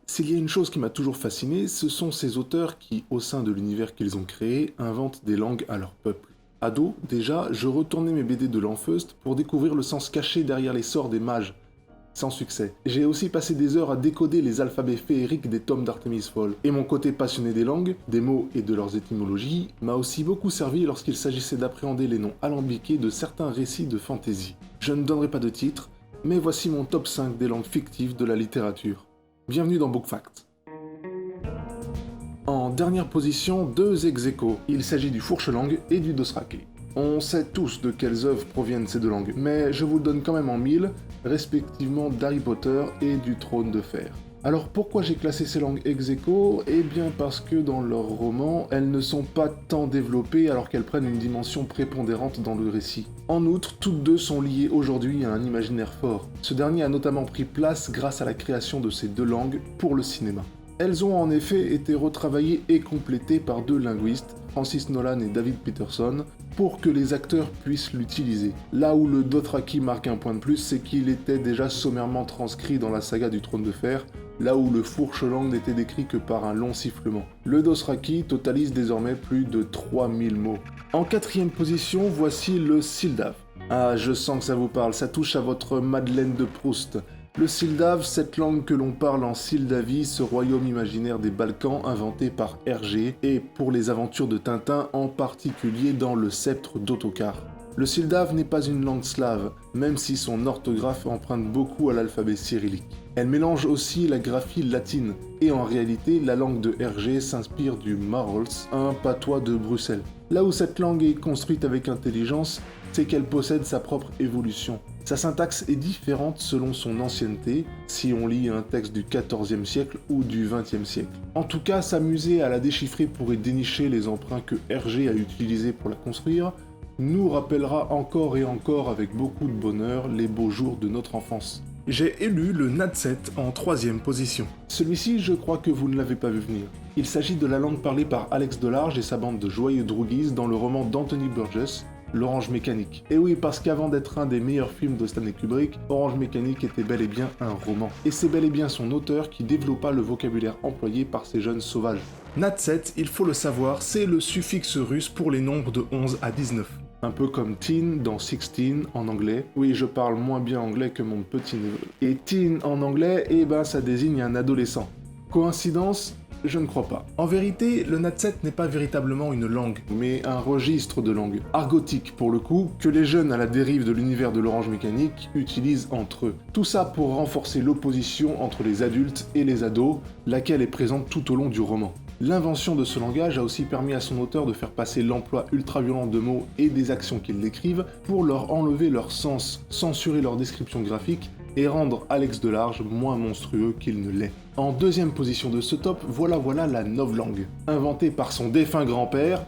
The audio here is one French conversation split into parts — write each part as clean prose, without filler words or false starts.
S'il y a une chose qui m'a toujours fasciné, ce sont ces auteurs qui, au sein de l'univers qu'ils ont créé, inventent des langues à leur peuple. Ado, déjà, je retournais mes BD de l'Enfeust pour découvrir le sens caché derrière les sorts des mages. Sans succès. J'ai aussi passé des heures à décoder les alphabets féeriques des tomes d'Artemis Fowl. Et mon côté passionné des langues, des mots et de leurs étymologies m'a aussi beaucoup servi lorsqu'il s'agissait d'appréhender les noms alambiqués de certains récits de fantasy. Je ne donnerai pas de titre, mais voici mon top 5 des langues fictives de la littérature. Bienvenue dans Book Facts. En dernière position, deux ex-aequo. Il s'agit du fourche-langue et du dothraki. On sait tous de quelles œuvres proviennent ces deux langues, mais je vous le donne quand même en mille, respectivement d'Harry Potter et du Trône de Fer. Alors pourquoi j'ai classé ces langues ex-aequo ? Eh bien parce que dans leurs romans, elles ne sont pas tant développées alors qu'elles prennent une dimension prépondérante dans le récit. En outre, toutes deux sont liées aujourd'hui à un imaginaire fort. Ce dernier a notamment pris place grâce à la création de ces deux langues pour le cinéma. Elles ont en effet été retravaillées et complétées par deux linguistes, Francis Nolan et David Peterson, pour que les acteurs puissent l'utiliser. Là où le dothraki marque un point de plus, c'est qu'il était déjà sommairement transcrit dans la saga du Trône de Fer, là où le fourche-langue n'était décrit que par un long sifflement. Le dothraki totalise désormais plus de 3000 mots. En quatrième position, voici le Sildave. Ah, je sens que ça vous parle, ça touche à votre Madeleine de Proust. Le Sildave, cette langue que l'on parle en Sildavie, ce royaume imaginaire des Balkans inventé par Hergé, et pour les aventures de Tintin, en particulier dans le sceptre d'Ottokar. Le Sildave n'est pas une langue slave, même si son orthographe emprunte beaucoup à l'alphabet cyrillique. Elle mélange aussi la graphie latine, et en réalité, la langue de Hergé s'inspire du Marols, un patois de Bruxelles. Là où cette langue est construite avec intelligence, c'est qu'elle possède sa propre évolution. Sa syntaxe est différente selon son ancienneté, si on lit un texte du XIVe siècle ou du XXe siècle. En tout cas, s'amuser à la déchiffrer pour y dénicher les emprunts que Hergé a utilisés pour la construire, nous rappellera encore et encore avec beaucoup de bonheur les beaux jours de notre enfance. J'ai élu le Natset en troisième position. Celui-ci, je crois que vous ne l'avez pas vu venir. Il s'agit de la langue parlée par Alex Delarge et sa bande de joyeux droogies dans le roman d'Anthony Burgess, L'Orange Mécanique. Et oui, parce qu'avant d'être un des meilleurs films de Stanley Kubrick, Orange Mécanique était bel et bien un roman. Et c'est bel et bien son auteur qui développa le vocabulaire employé par ces jeunes sauvages. Natset, il faut le savoir, c'est le suffixe russe pour les nombres de 11 à 19. Un peu comme teen dans 16 en anglais. Oui, je parle moins bien anglais que mon petit neveu. Et teen en anglais, eh ben ça désigne un adolescent. Coïncidence ? Je ne crois pas. En vérité, le Natset n'est pas véritablement une langue, mais un registre de langue, argotique pour le coup, que les jeunes à la dérive de l'univers de l'Orange Mécanique utilisent entre eux. Tout ça pour renforcer l'opposition entre les adultes et les ados, laquelle est présente tout au long du roman. L'invention de ce langage a aussi permis à son auteur de faire passer l'emploi ultra-violent de mots et des actions qu'ils décrivent pour leur enlever leur sens, censurer leur description graphique et rendre Alex Delarge moins monstrueux qu'il ne l'est. En deuxième position de ce top, voilà la novlangue. Inventée par son défunt grand-père,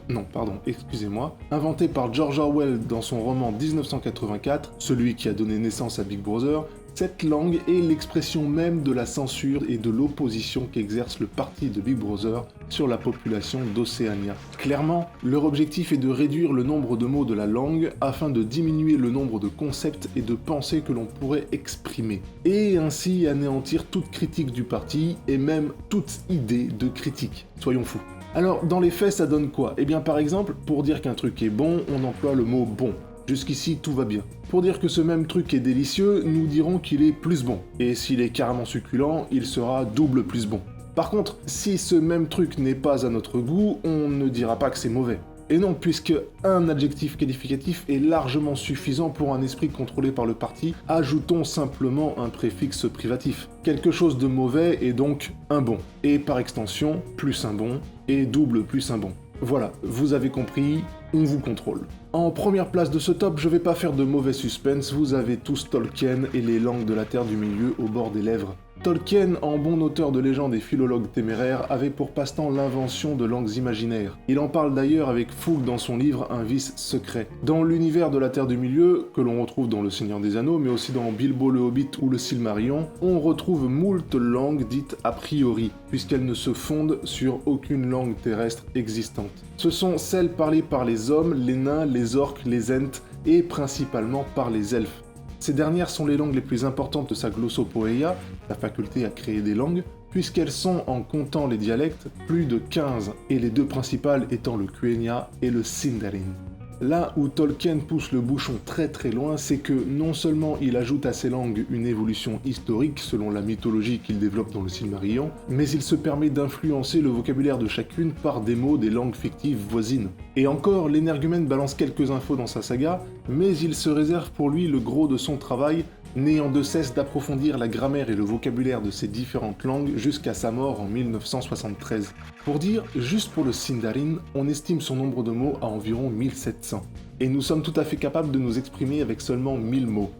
inventée par George Orwell dans son roman 1984, celui qui a donné naissance à Big Brother, cette langue est l'expression même de la censure et de l'opposition qu'exerce le parti de Big Brother sur la population d'Océania. Clairement, leur objectif est de réduire le nombre de mots de la langue afin de diminuer le nombre de concepts et de pensées que l'on pourrait exprimer, et ainsi anéantir toute critique du parti et même toute idée de critique. Soyons fous. Alors, dans les faits, ça donne quoi ? Eh bien, par exemple, pour dire qu'un truc est bon, on emploie le mot bon. Jusqu'ici, tout va bien. Pour dire que ce même truc est délicieux, nous dirons qu'il est plus bon. Et s'il est carrément succulent, il sera double plus bon. Par contre, si ce même truc n'est pas à notre goût, on ne dira pas que c'est mauvais. Et non, puisque un adjectif qualificatif est largement suffisant pour un esprit contrôlé par le parti, ajoutons simplement un préfixe privatif. Quelque chose de mauvais est donc un bon. Et par extension, plus un bon, et double plus un bon. Voilà, vous avez compris, on vous contrôle. En première place de ce top, je vais pas faire de mauvais suspense, vous avez tous Tolkien et les langues de la Terre du Milieu au bord des lèvres. Tolkien, en bon auteur de légendes et philologue téméraire, avait pour passe-temps l'invention de langues imaginaires. Il en parle d'ailleurs avec fougue dans son livre Un vice secret. Dans l'univers de la Terre du Milieu, que l'on retrouve dans Le Seigneur des Anneaux, mais aussi dans Bilbo le Hobbit ou le Silmarillion, on retrouve moult langues dites a priori, puisqu'elles ne se fondent sur aucune langue terrestre existante. Ce sont celles parlées par les hommes, les nains, les orques, les ents, et principalement par les elfes. Ces dernières sont les langues les plus importantes de sa glossopoeia, la faculté à créer des langues, puisqu'elles sont, en comptant les dialectes, plus de 15, et les deux principales étant le Quenya et le Sindarin. Là où Tolkien pousse le bouchon très très loin, c'est que non seulement il ajoute à ces langues une évolution historique selon la mythologie qu'il développe dans le Silmarillion, mais il se permet d'influencer le vocabulaire de chacune par des mots des langues fictives voisines. Et encore, l'énergumène balance quelques infos dans sa saga, mais il se réserve pour lui le gros de son travail, n'ayant de cesse d'approfondir la grammaire et le vocabulaire de ces différentes langues jusqu'à sa mort en 1973. Pour dire, juste pour le Sindarin, on estime son nombre de mots à environ 1700. Et nous sommes tout à fait capables de nous exprimer avec seulement 1000 mots.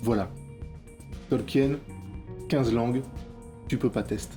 Voilà. Tolkien, 15 langues, tu peux pas tester.